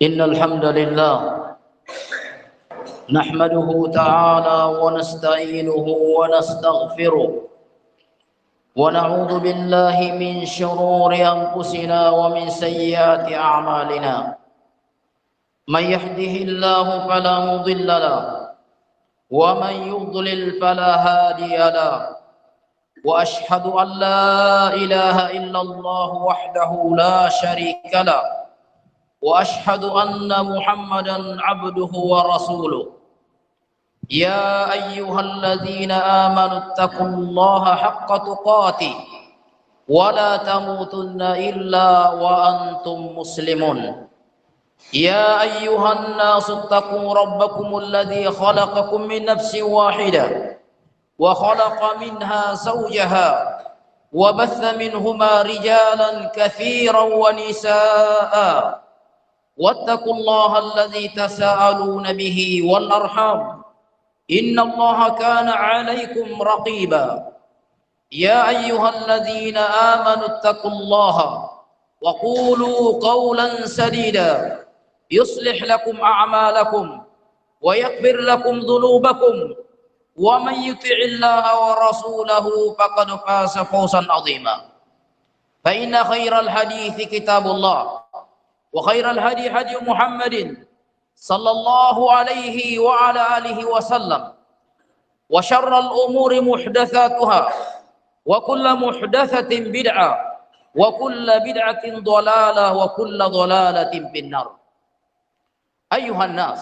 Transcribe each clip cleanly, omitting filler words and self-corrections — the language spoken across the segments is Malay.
إن الحمد لله نحمده تعالى ونستعينه ونستغفره ونعوذ بالله من شرور أنفسنا ومن سيئات أعمالنا من يهده الله فلا مضل له ومن يضلل فلا هادي له وأشهد أن لا إله إلا الله وحده لا شريك له وأشهد أن محمدا عبده ورسوله يا أيها الذين آمنوا اتقوا الله حق تقاته ولا تموتن إلا وأنتم مسلمون يا أيها الناس اتقوا ربكم الذي خلقكم من نفس واحدة وخلق منها زوجها وبث منهما رجالا كثيرا ونساء واتقوا الله الذي تساءلون به والأرحام إن الله كان عليكم رقيبا يا أيها الذين آمنوا اتقوا الله وقولوا قولا سديدا يصلح لكم أعمالكم ويغفر لكم ذنوبكم ومن يطع الله ورسوله فقد فاز فوزا عظيما فإن خير الحديث كتاب الله وخير الهدي هدي محمد صلى الله عليه وعلى آله وسلم وشر الأمور محدثاتها وكل محدثة بدعة وكل بدعة ضلالة وكل ضلالة في النار أيها الناس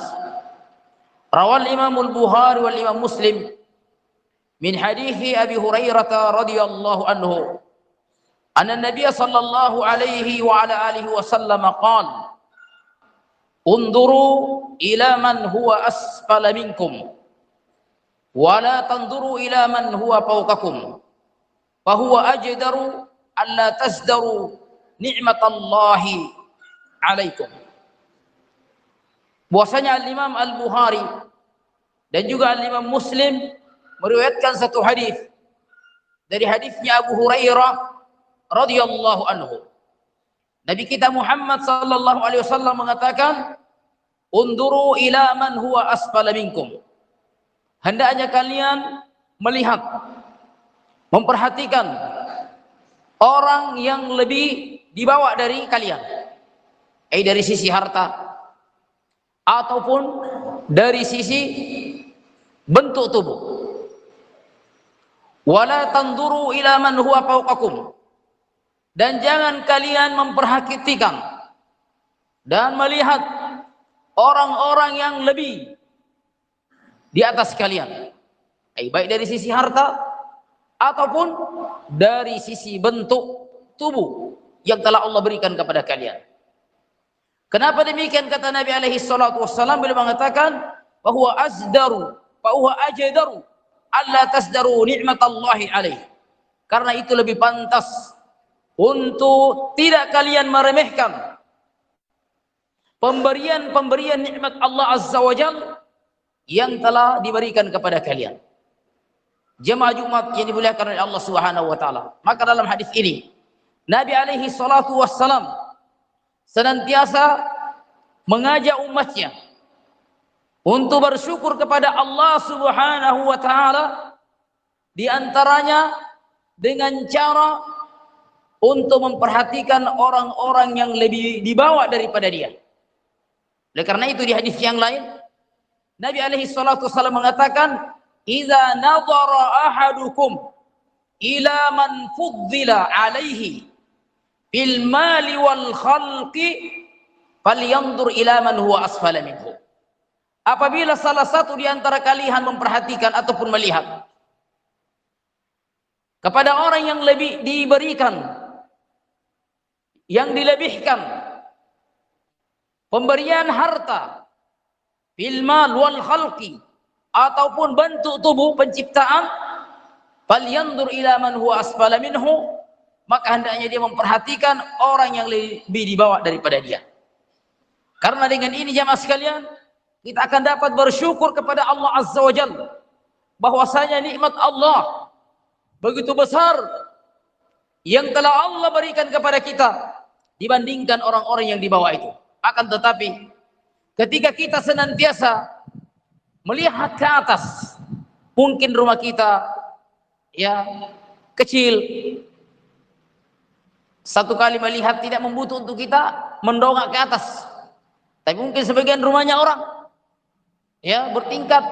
روى الإمام البخاري والإمام مسلم من حديث أبي هريرة رضي الله عنه أن النبي صلى الله عليه وعلى آله وسلم قال انظروا إلى من هو أسفل منكم ولا تنظروا إلى من هو فوقكم فهو أجدر ألا تزدروا نعمة الله عليكم. Bahwasanya Al-Imam Al-Bukhari dan juga Al-Imam Muslim meriwayatkan satu hadis dari hadisnya Abu Hurairah radhiyallahu anhu. Nabi kita Muhammad sallallahu alaihi wasallam mengatakan, "Unduru ila man huwa asfala minkum." Hendaknya kalian melihat, memperhatikan orang yang lebih di bawah dari kalian. Dari sisi harta ataupun dari sisi bentuk tubuh. Wala tanduru ila man huwa fawqakum. Dan jangan kalian memperhatikan dan melihat orang-orang yang lebih di atas kalian. Baik dari sisi harta ataupun dari sisi bentuk tubuh yang telah Allah berikan kepada kalian. Kenapa demikian kata Nabi alaihi salatu wassalam beliau mengatakan bahwa azdaru bahwa ajdaru alla tasdaru ni'matallahi alaihi. Karena itu lebih pantas untuk tidak kalian meremehkan pemberian nikmat Allah Azza wa Jalla yang telah diberikan kepada kalian. Jemaah Jumat yang dimuliakan oleh Allah Subhanahu wa taala. Maka dalam hadis ini Nabi alaihi salatu wassalam senantiasa mengajak umatnya untuk bersyukur kepada Allah Subhanahu wa taala, di antaranya dengan cara untuk memperhatikan orang-orang yang lebih dibawa daripada dia. Oleh karena itu di hadis yang lain Nabi alaihi salatu wasallam mengatakan, "Idza nadhara ahadukum ila man fuddila alaihi fil mali wal khalqi falyanzur ila man huwa asfala minhu." Apabila salah satu di antara kalian memperhatikan ataupun melihat kepada orang yang lebih diberikan, yang dilebihkan pemberian harta, fil mal wal khalqi, ataupun bentuk tubuh penciptaan, falyanzur ila man huwa asfala minhu, maka hendaknya dia memperhatikan orang yang lebih di bawah daripada dia. Karena dengan ini jamaah sekalian, kita akan dapat bersyukur kepada Allah Azza wa Jalla bahwasanya nikmat Allah begitu besar yang telah Allah berikan kepada kita dibandingkan orang-orang yang di bawah itu. Akan tetapi ketika kita senantiasa melihat ke atas, mungkin rumah kita ya kecil, satu kali melihat tidak membutuhkan untuk kita mendongak ke atas, tapi mungkin sebagian rumahnya orang ya bertingkat,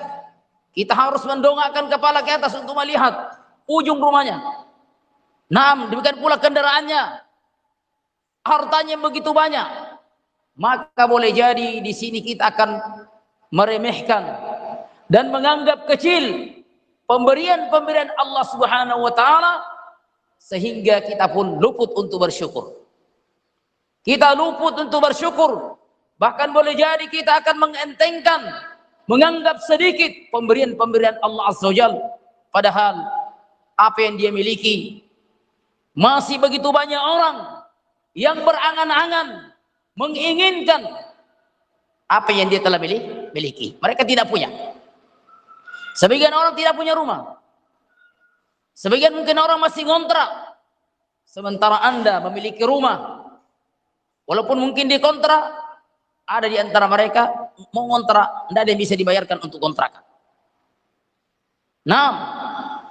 kita harus mendongakkan kepala ke atas untuk melihat ujung rumahnya. Nah, demikian pula kendaraannya, hartanya begitu banyak, maka boleh jadi di sini kita akan meremehkan dan menganggap kecil pemberian-pemberian Allah Subhanahu wa taala, sehingga kita pun luput untuk bersyukur. Kita luput untuk bersyukur. Bahkan boleh jadi kita akan mengentengkan, menganggap sedikit pemberian-pemberian Allah Azza wa Jalla, padahal apa yang dia miliki masih begitu banyak orang yang berangan-angan menginginkan apa yang dia telah miliki. Mereka tidak punya. Sebagian orang tidak punya rumah. Sebagian mungkin orang masih ngontrak. Sementara Anda memiliki rumah. Walaupun mungkin di kontrak, ada di antara mereka mau ngontrak, tidak ada yang bisa dibayarkan untuk kontrakan. Nah,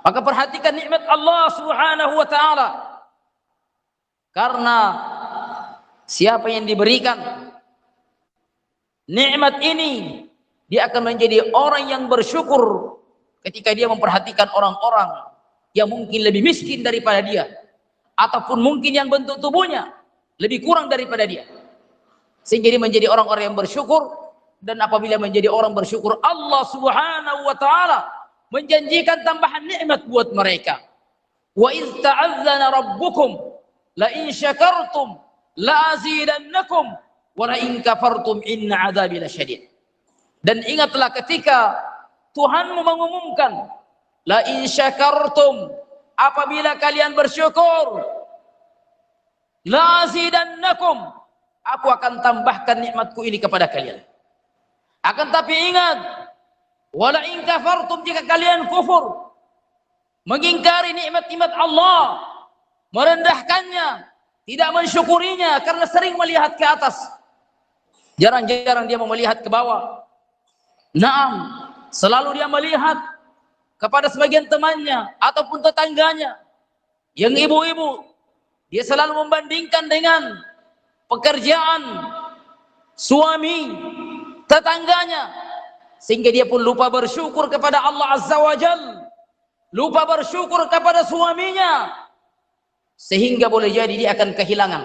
maka perhatikan nikmat Allah Subhanahu wa taala. Karena siapa yang diberikan nikmat ini, dia akan menjadi orang yang bersyukur ketika dia memperhatikan orang-orang yang mungkin lebih miskin daripada dia, ataupun mungkin yang bentuk tubuhnya lebih kurang daripada dia, sehingga dia menjadi orang-orang yang bersyukur. Dan apabila menjadi orang bersyukur, Allah Subhanahu wa taala menjanjikan tambahan nikmat buat mereka. Wa iz ta'azzana rabbukum la in syakartum la azidannakum wa la in kafartum inna 'adzabi lasyadid. Dan ingatlah ketika Tuhanmu mengumumkan, la in syakartum, apabila kalian bersyukur, la azidannakum, aku akan tambahkan nikmatku ini kepada kalian. Akan tapi ingat, wala in kafartum, jika kalian kufur, mengingkari nikmat-nikmat Allah, merendahkannya, tidak mensyukurinya karena sering melihat ke atas, jarang-jarang dia mau melihat ke bawah. Naam, selalu dia melihat kepada sebagian temannya ataupun tetangganya yang ibu-ibu, dia selalu membandingkan dengan pekerjaan suami tetangganya, sehingga dia pun lupa bersyukur kepada Allah Azza wa Jalla, lupa bersyukur kepada suaminya, sehingga boleh jadi dia akan kehilangan.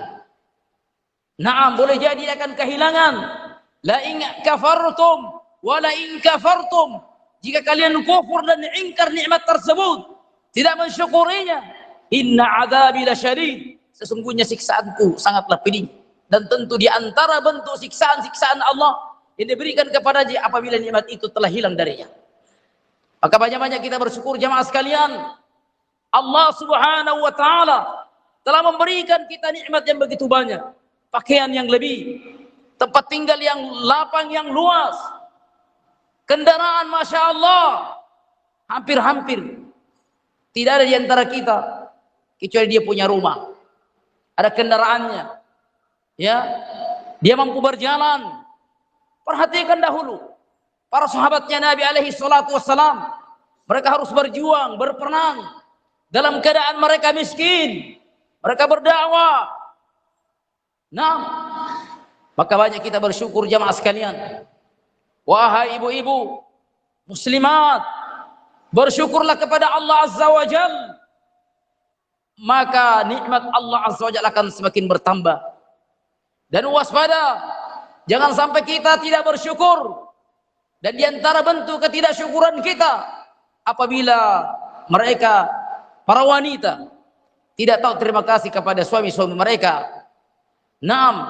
Naam, boleh jadi dia akan kehilangan. La in kafartum wa la in kafartum, jika kalian kufur dan ingkar nikmat tersebut, tidak mensyukurinya, inna adzabi lasyadid, sesungguhnya siksaanku sangatlah pedih. Dan tentu di antara bentuk siksaan-siksaan Allah yang diberikan kepada dia apabila nikmat itu telah hilang darinya. Maka banyak-banyak kita bersyukur jamaah sekalian. Allah Subhanahu wa taala telah memberikan kita nikmat yang begitu banyak. Pakaian yang lebih, tempat tinggal yang lapang, yang luas, kendaraan Masya Allah, hampir-hampir tidak ada di antara kita kecuali dia punya rumah, ada kendaraannya, ya, dia mampu berjalan. Perhatikan dahulu para sahabatnya Nabi alaihi salatu wassalam, mereka harus berjuang, berperang dalam keadaan mereka miskin, mereka berdakwah. Nah, maka banyak kita bersyukur jamaah sekalian. Wahai ibu-ibu muslimat, bersyukurlah kepada Allah Azza wa Jalla, maka nikmat Allah Azza wa Jalla akan semakin bertambah. Dan waspada, jangan sampai kita tidak bersyukur. Dan di antara bentuk ketidaksyukuran kita, apabila mereka, para wanita, tidak tahu terima kasih kepada suami-suami mereka. Naam,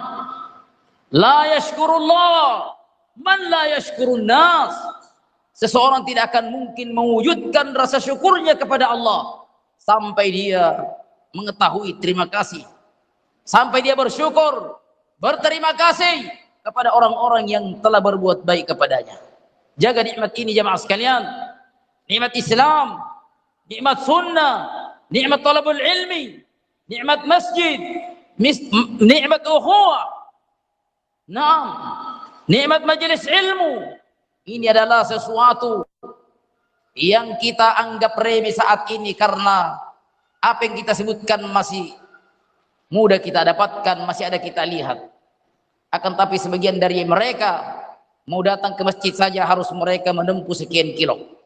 la yashkurullah man la yashkurun nas. Seseorang tidak akan mungkin mewujudkan rasa syukurnya kepada Allah sampai dia mengetahui terima kasih, sampai dia bersyukur, berterima kasih kepada orang-orang yang telah berbuat baik kepadanya. Jaga nikmat ini jamaah sekalian, nikmat Islam, nikmat sunnah, nikmat talabul ilmi, nikmat masjid, nikmat ukhuwah, naam, nikmat majelis ilmu. Ini adalah sesuatu yang kita anggap remeh saat ini karena apa yang kita sebutkan masih mudah kita dapatkan, masih ada kita lihat. Akan tapi sebagian dari mereka mau datang ke masjid saja harus mereka menempuh sekian kilo.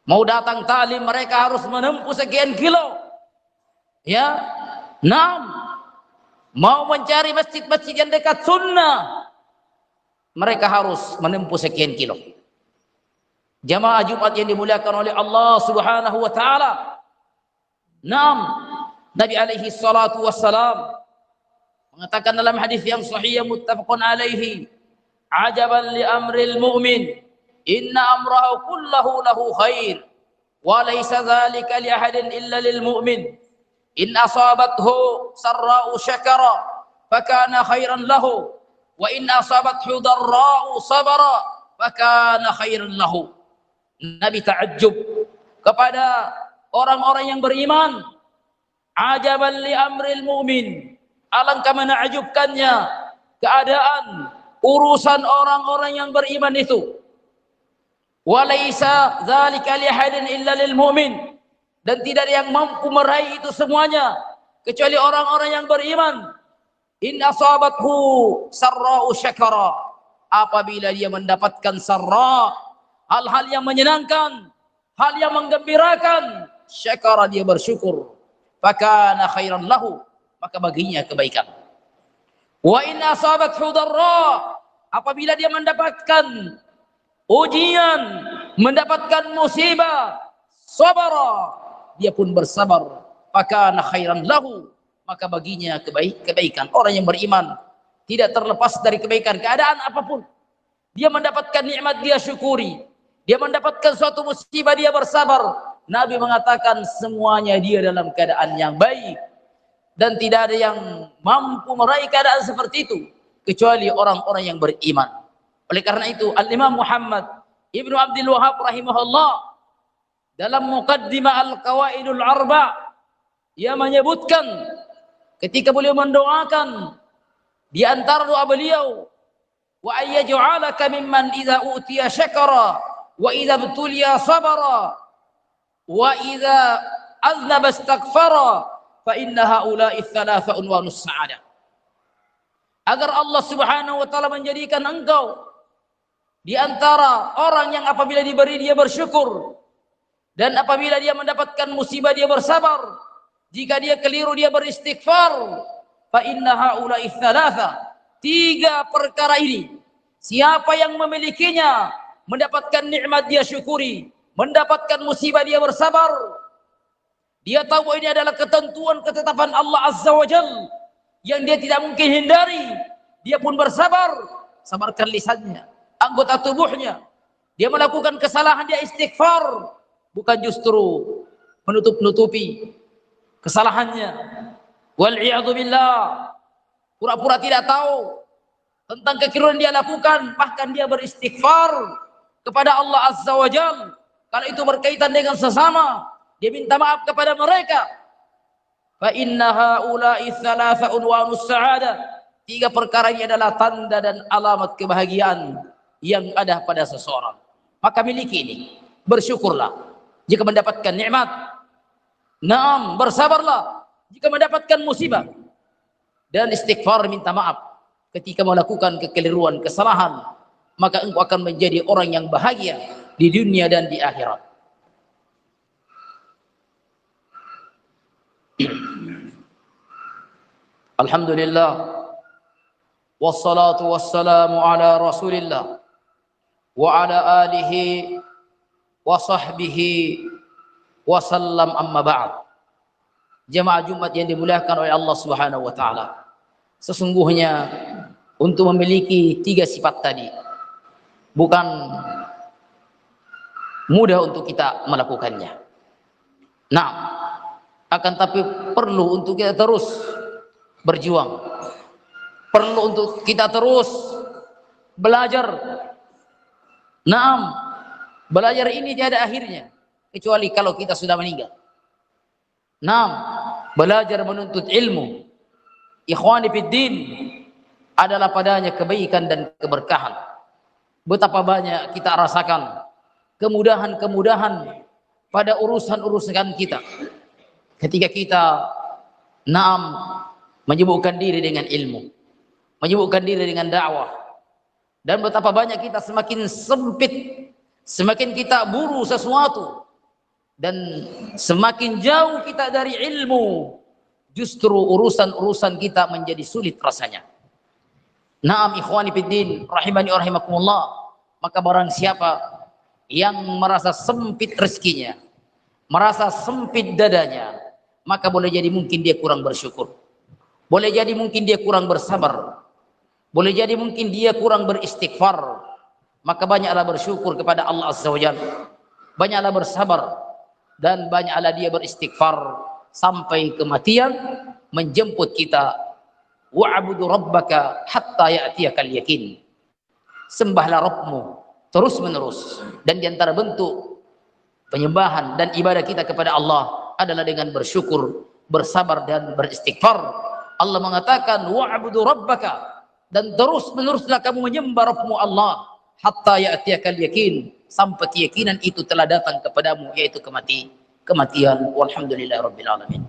Mau datang talim mereka harus menempuh sekian kilo. Ya, naam. Mau mencari masjid-masjid yang dekat sunnah, mereka harus menempuh sekian kilo. Jamaah Jumat yang dimuliakan oleh Allah Subhanahu wa taala. Naam, Nabi alaihi salatu wassalam mengatakan dalam hadis yang sahih muttafaqun alaihi, ajaban li amril mu'min, inna amrahu kullahu lahu khair, wa laysa dzalika li ahadin illa lil mu'min. In asabathu sarra'u syakara fakana khairan lahu, wa in asabathu darra'u sabara fakana khairan lahu. Nabi ta'ajjub kepada orang-orang yang beriman. Ajaban li amril mu'min, alangkah menakjubkannya keadaan urusan orang-orang yang beriman itu. Walaysa dzalika li ahadin illa lil mu'min, dan tidak ada yang mampu meraih itu semuanya kecuali orang-orang yang beriman. In asabathu sarra'u syakara, apabila dia mendapatkan sarra, hal-hal yang menyenangkan, hal yang menggembirakan, syakara, dia bersyukur, fakana khairan lahu, maka baginya kebaikan. Wa in asabathu darra, apabila dia mendapatkan ujian, mendapatkan musibah, sabara, dia pun bersabar, fakana khairan lahu, maka baginya kebaikan. Orang yang beriman tidak terlepas dari kebaikan, keadaan apapun. Dia mendapatkan nikmat, dia syukuri. Dia mendapatkan suatu musibah, dia bersabar. Nabi mengatakan semuanya dia dalam keadaan yang baik, dan tidak ada yang mampu meraih keadaan seperti itu kecuali orang-orang yang beriman. Oleh karena itu Al-Imam Muhammad Ibnu Abdul Wahhab rahimahullah dalam Muqaddimah Al-Qawaidul Arba' ia menyebutkan ketika beliau mendoakan di antara doa beliau, wa ayyaj'alaka mimman idza utiya syakara wa idza btuliya sabara wa idza aznaba istaghfara fa inna haula'i thalatha unwanus sa'adah. Agar Allah Subhanahu wa taala menjadikan engkau di antara orang yang apabila diberi dia bersyukur, dan apabila dia mendapatkan musibah dia bersabar, jika dia keliru dia beristighfar. Fa inna haula'i thalatha, tiga perkara ini siapa yang memilikinya, mendapatkan nikmat dia syukuri, mendapatkan musibah dia bersabar, dia tahu ini adalah ketentuan ketetapan Allah Azza wa Jalla yang dia tidak mungkin hindari, dia pun bersabar. Sabarkan lisannya, anggota tubuhnya. Dia melakukan kesalahan, dia istighfar, bukan justru menutup-nutupi kesalahannya. Wal'iyadu billah, pura-pura tidak tahu tentang kekeliruan dia lakukan, bahkan dia beristighfar kepada Allah Azza wa Jalla. Kalau itu berkaitan dengan sesama, dia minta maaf kepada mereka. Fa inna haula'i thalatha unwanus sa'adah, tiga perkara ini adalah tanda dan alamat kebahagiaan yang ada pada seseorang. Maka miliki ini, bersyukurlah jika mendapatkan nikmat. Naam, bersabarlah jika mendapatkan musibah, dan istighfar, minta maaf ketika melakukan kekeliruan, kesalahan, maka engkau akan menjadi orang yang bahagia di dunia dan di akhirat. Alhamdulillah, wassalatu wassalamu ala Rasulillah wa ala alihi wa sahbihi wa sallam, amma ba'd. Jemaah Jumat yang dimuliakan oleh Allah Subhanahu wa taala, sesungguhnya untuk memiliki tiga sifat tadi bukan mudah untuk kita melakukannya. Nah, akan tapi perlu untuk kita terus berjuang, perlu untuk kita terus belajar. Naam, belajar ini tiada akhirnya kecuali kalau kita sudah meninggal. Naam, belajar menuntut ilmu, ikhwani fiddin, adalah padanya kebaikan dan keberkahan. Betapa banyak kita rasakan kemudahan-kemudahan pada urusan-urusan kita ketika kita menyibukkan diri dengan ilmu, menyibukkan diri dengan dakwah. Dan betapa banyak kita semakin sempit, semakin kita buru sesuatu, dan semakin jauh kita dari ilmu, justru urusan-urusan kita menjadi sulit rasanya. Naam ikhwani fiddin, rahimani wa rahimakumullah. Maka barang siapa yang merasa sempit rezekinya, merasa sempit dadanya, maka boleh jadi mungkin dia kurang bersyukur, boleh jadi mungkin dia kurang bersabar, boleh jadi mungkin dia kurang beristighfar. Maka banyaklah bersyukur kepada Allah Azza wa Jalla, banyaklah bersabar, dan banyaklah dia beristighfar sampai kematian menjemput kita. Wa'budu rabbaka hatta ya'tiyakal yakin. Sembahlah Rabbmu terus menerus. Dan di antara bentuk penyembahan dan ibadah kita kepada Allah adalah dengan bersyukur, bersabar, dan beristighfar. Allah mengatakan wa'budu rabbaka, dan terus meneruslah kamu menyembah Rabbmu Allah, hatta ya'tiyakal yakin, sampai keyakinan itu telah datang kepadamu, yaitu kematian. Walhamdulillahirabbil alamin.